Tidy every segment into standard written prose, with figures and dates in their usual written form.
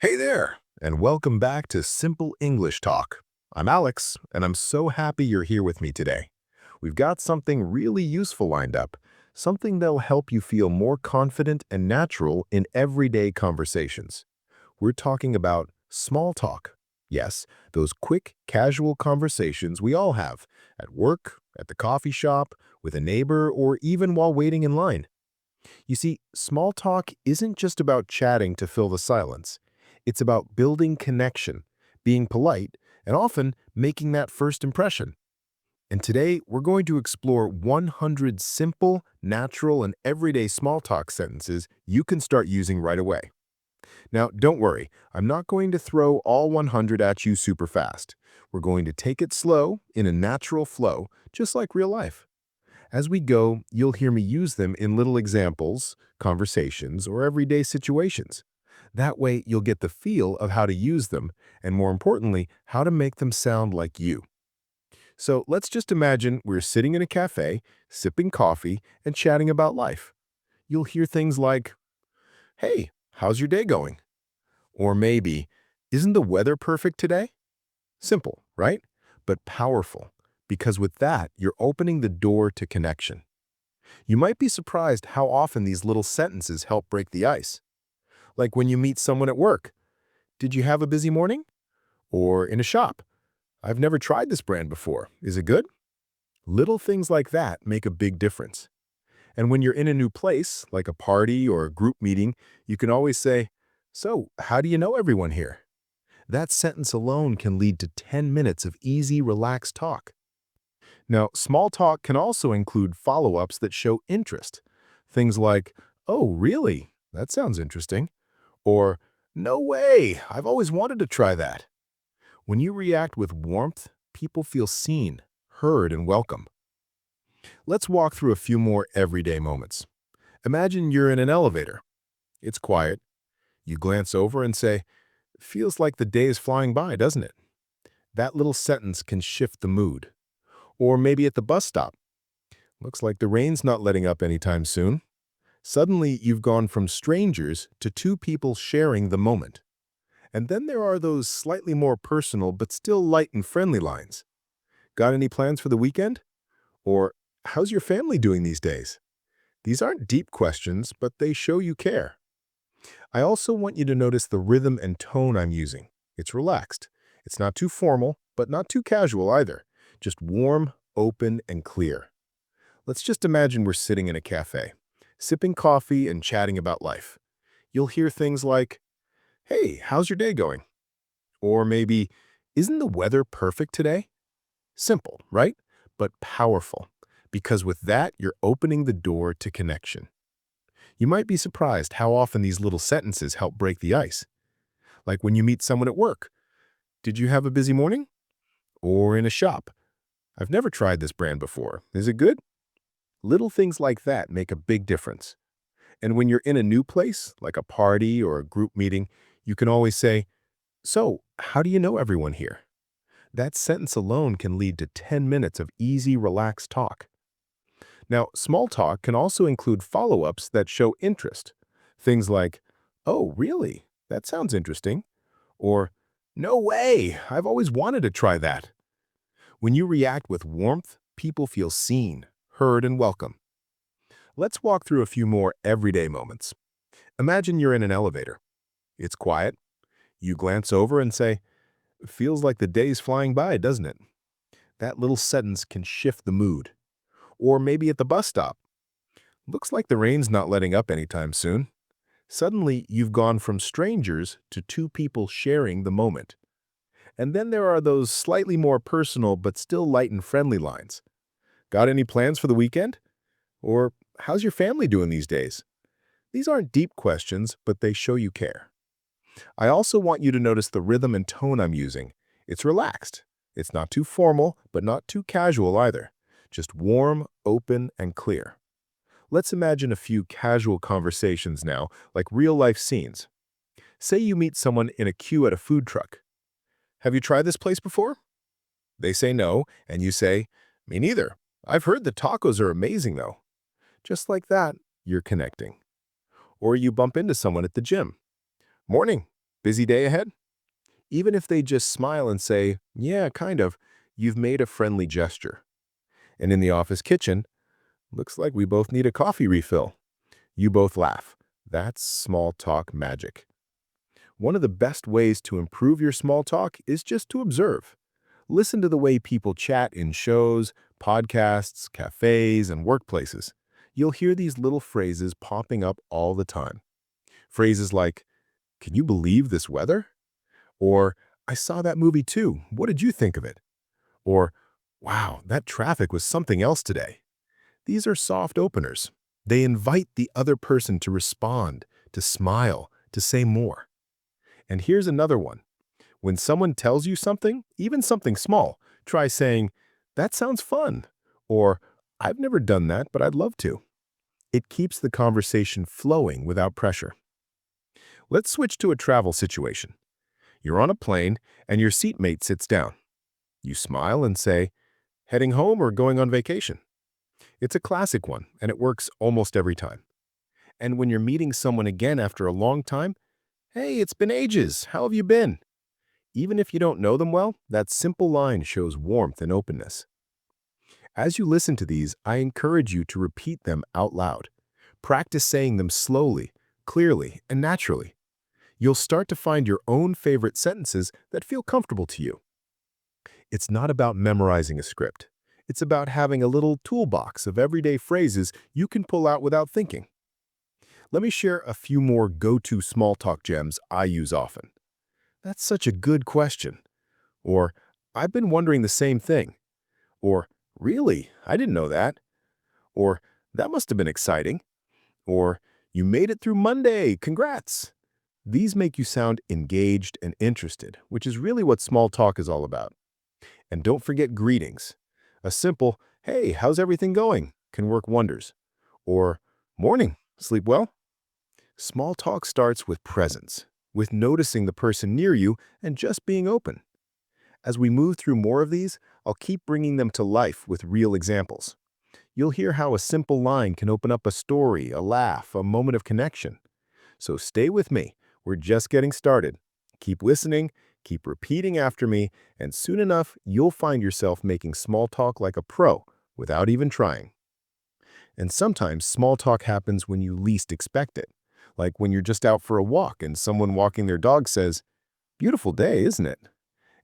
Hey there, and welcome back to Simple English Talk. I'm Alex, and I'm so happy you're here with me today. We've got something really useful lined up, something that'll help you feel more confident and natural in everyday conversations. We're talking about small talk. Yes, those quick, casual conversations we all have at work, at the coffee shop, with a neighbor, or even while waiting in line. You see, small talk isn't just about chatting to fill the silence. It's about building connection, being polite, and often making that first impression. And today, we're going to explore 100 simple, natural, and everyday small talk sentences you can start using right away. Now, don't worry, I'm not going to throw all 100 at you super fast. We're going to take it slow, in a natural flow, just like real life. As we go, you'll hear me use them in little examples, conversations, or everyday situations. That way, you'll get the feel of how to use them, and more importantly, how to make them sound like you. So let's just imagine we're sitting in a cafe, sipping coffee, and chatting about life. You'll hear things like, "Hey, how's your day going?" Or maybe, "Isn't the weather perfect today?" Simple, right? But powerful, because with that, you're opening the door to connection. You might be surprised how often these little sentences help break the ice. Like when you meet someone at work. "Did you have a busy morning?" Or in a shop. "I've never tried this brand before. Is it good?" Little things like that make a big difference. And when you're in a new place, like a party or a group meeting, you can always say, "So, how do you know everyone here?" That sentence alone can lead to 10 minutes of easy, relaxed talk. Now, small talk can also include follow-ups that show interest. Things like, "Oh, really? That sounds interesting." Or, "No way, I've always wanted to try that." When you react with warmth, people feel seen, heard, and welcome. Let's walk through a few more everyday moments. Imagine you're in an elevator. It's quiet. You glance over and say, "Feels like the day is flying by, doesn't it?" That little sentence can shift the mood. Or maybe at the bus stop. "Looks like the rain's not letting up anytime soon." Suddenly, you've gone from strangers to two people sharing the moment. And then there are those slightly more personal but still light and friendly lines. "Got any plans for the weekend?" Or, "How's your family doing these days?" These aren't deep questions, but they show you care. I also want you to notice the rhythm and tone I'm using. It's relaxed. It's not too formal, but not too casual either. Just warm, open, and clear. Let's just imagine we're sitting in a cafe, sipping coffee and chatting about life. You'll hear things like, "Hey, how's your day going?" Or maybe, "Isn't the weather perfect today?" Simple, right? But powerful, because with that, you're opening the door to connection. You might be surprised how often these little sentences help break the ice. Like when you meet someone at work. "Did you have a busy morning?" Or in a shop. "I've never tried this brand before. Is it good?" Little things like that make a big difference. And when you're in a new place, like a party or a group meeting, you can always say, "So, how do you know everyone here?" That sentence alone can lead to 10 minutes of easy, relaxed talk. Now, small talk can also include follow-ups that show interest. Things like, "Oh, really? That sounds interesting." Or, "No way, I've always wanted to try that." When you react with warmth, people feel seen, heard, and welcome. Let's walk through a few more everyday moments. Imagine you're in an elevator. It's quiet. You glance over and say, "Feels like the day's flying by, doesn't it?" That little sentence can shift the mood. Or maybe at the bus stop. "Looks like the rain's not letting up anytime soon." Suddenly, you've gone from strangers to two people sharing the moment. And then there are those slightly more personal but still light and friendly lines. "Got any plans for the weekend?" Or, "How's your family doing these days?" These aren't deep questions, but they show you care. I also want you to notice the rhythm and tone I'm using. It's relaxed. It's not too formal, but not too casual either. Just warm, open, and clear. Let's imagine a few casual conversations now, like real-life scenes. Say you meet someone in a queue at a food truck. "Have you tried this place before?" They say no, and you say, "Me neither. I've heard the tacos are amazing though." Just like that, you're connecting. Or you bump into someone at the gym. "Morning. Busy day ahead? Even if they just smile and say, yeah, kind of, you've made a friendly gesture. And in the office kitchen, looks like we both need a coffee refill. You both laugh. That's small talk magic. One of the best ways to improve your small talk is just to observe. Listen to the way people chat in shows, podcasts, cafes, and workplaces. You'll hear these little phrases popping up all the time. Phrases like, can you believe this weather? Or, I saw that movie too. What did you think of it? Or, wow, that traffic was something else today. These are soft openers. They invite the other person to respond, to smile, to say more. And here's another one. When someone tells you something, even something small, try saying, that sounds fun. Or, I've never done that, but I'd love to. It keeps the conversation flowing without pressure. Let's switch to a travel situation. You're on a plane and your seatmate sits down. You smile and say, heading home or going on vacation? It's a classic one, and it works almost every time. And when you're meeting someone again after a long time, hey, it's been ages. How have you been? Even if you don't know them well, that simple line shows warmth and openness. As you listen to these, I encourage you to repeat them out loud. Practice saying them slowly, clearly, and naturally. You'll start to find your own favorite sentences that feel comfortable to you. It's not about memorizing a script. It's about having a little toolbox of everyday phrases you can pull out without thinking. Let me share a few more go-to small talk gems I use often. That's such a good question. Or, I've been wondering the same thing. Or, really? I didn't know that. Or, that must have been exciting. Or, you made it through Monday. Congrats. These make you sound engaged and interested, which is really what small talk is all about. And don't forget greetings. A simple, hey, how's everything going, can work wonders. Or, morning, sleep well? Small talk starts with presence, with noticing the person near you and just being open. As we move through more of these, I'll keep bringing them to life with real examples. You'll hear how a simple line can open up a story, a laugh, a moment of connection. So stay with me. We're just getting started. Keep listening, keep repeating after me, and soon enough, you'll find yourself making small talk like a pro without even trying. And sometimes small talk happens when you least expect it, like when you're just out for a walk and someone walking their dog says, beautiful day, isn't it?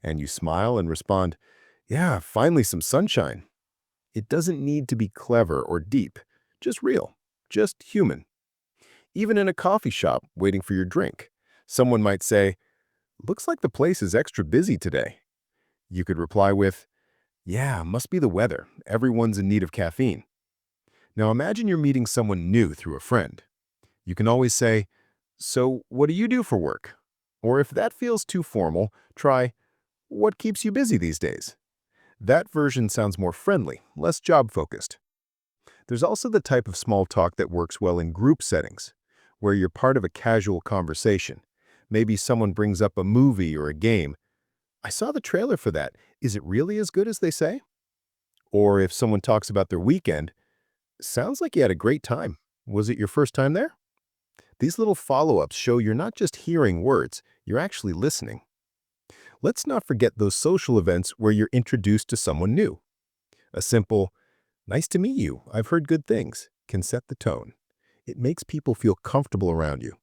And you smile and respond, yeah, finally some sunshine. It doesn't need to be clever or deep, just real, just human. Even in a coffee shop waiting for your drink, someone might say, looks like the place is extra busy today. You could reply with, yeah, must be the weather. Everyone's in need of caffeine. Now imagine you're meeting someone new through a friend. You can always say, so what do you do for work? Or if that feels too formal, try, what keeps you busy these days? That version sounds more friendly, less job-focused. There's also the type of small talk that works well in group settings, where you're part of a casual conversation. Maybe someone brings up a movie or a game. I saw the trailer for that. Is it really as good as they say? Or if someone talks about their weekend, sounds like you had a great time. Was it your first time there? These little follow-ups show you're not just hearing words, you're actually listening. Let's not forget those social events where you're introduced to someone new. A simple, nice to meet you, I've heard good things, can set the tone. It makes people feel comfortable around you.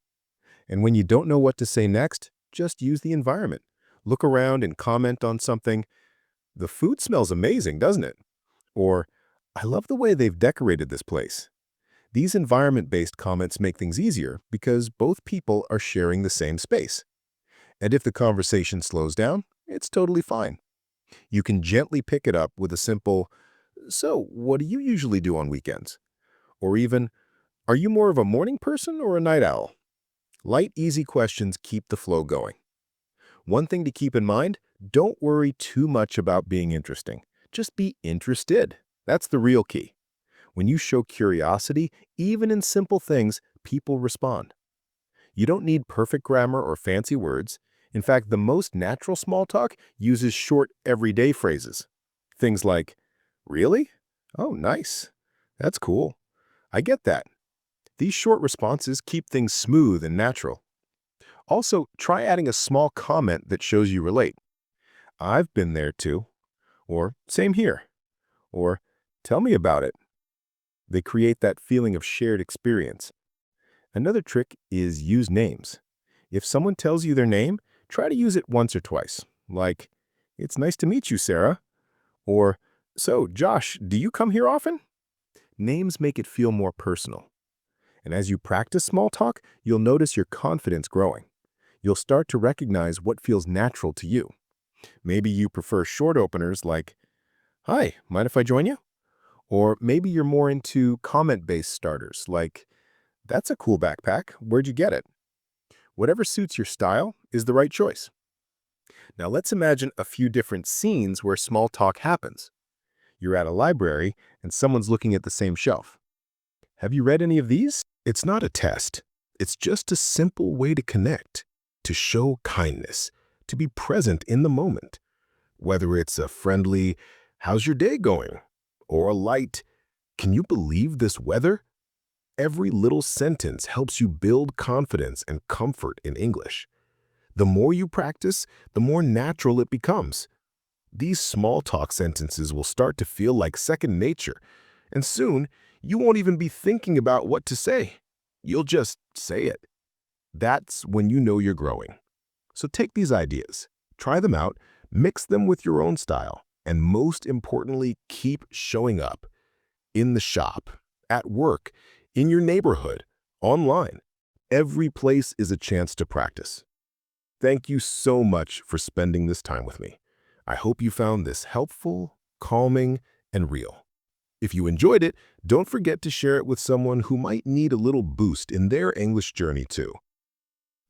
And when you don't know what to say next, just use the environment. Look around and comment on something. The food smells amazing, doesn't it? Or, I love the way they've decorated this place. These environment-based comments make things easier because both people are sharing the same space. And if the conversation slows down, it's totally fine. You can gently pick it up with a simple, so what do you usually do on weekends? Or even, are you more of a morning person or a night owl? Light, easy questions keep the flow going. One thing to keep in mind, don't worry too much about being interesting. Just be interested. That's the real key. When you show curiosity, even in simple things, people respond. You don't need perfect grammar or fancy words. In fact, the most natural small talk uses short, everyday phrases. Things like, really? Oh, nice. That's cool. I get that. These short responses keep things smooth and natural. Also, try adding a small comment that shows you relate. I've been there too. Or same here. Or tell me about it. They create that feeling of shared experience. Another trick is use names. If someone tells you their name, try to use it once or twice. Like, it's nice to meet you, Sarah. Or, so, Josh, do you come here often? Names make it feel more personal. And as you practice small talk, you'll notice your confidence growing. You'll start to recognize what feels natural to you. Maybe you prefer short openers like, hi, mind if I join you? Or maybe you're more into comment-based starters like, that's a cool backpack, where'd you get it? Whatever suits your style is the right choice. Now let's imagine a few different scenes where small talk happens. You're at a library and someone's looking at the same shelf. Have you read any of these? It's not a test. It's just a simple way to connect, to show kindness, to be present in the moment. Whether it's a friendly, how's your day going? Or a light, can you believe this weather? Every little sentence helps you build confidence and comfort in English. The more you practice, the more natural it becomes. These small talk sentences will start to feel like second nature, and soon you won't even be thinking about what to say. You'll just say it. That's when you know you're growing. So take these ideas, try them out, mix them with your own style, and most importantly, keep showing up. In the shop, at work, in your neighborhood, online. Every place is a chance to practice. Thank you so much for spending this time with me. I hope you found this helpful, calming, and real. If you enjoyed it, don't forget to share it with someone who might need a little boost in their English journey too.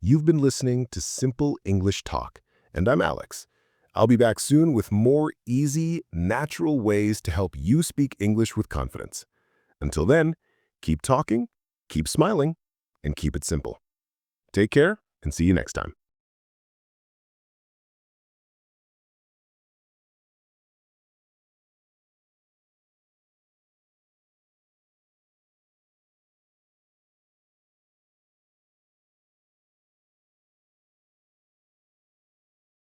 You've been listening to Simple English Talk, and I'm Alex. I'll be back soon with more easy, natural ways to help you speak English with confidence. Until then, keep talking, keep smiling, and keep it simple. Take care and see you next time.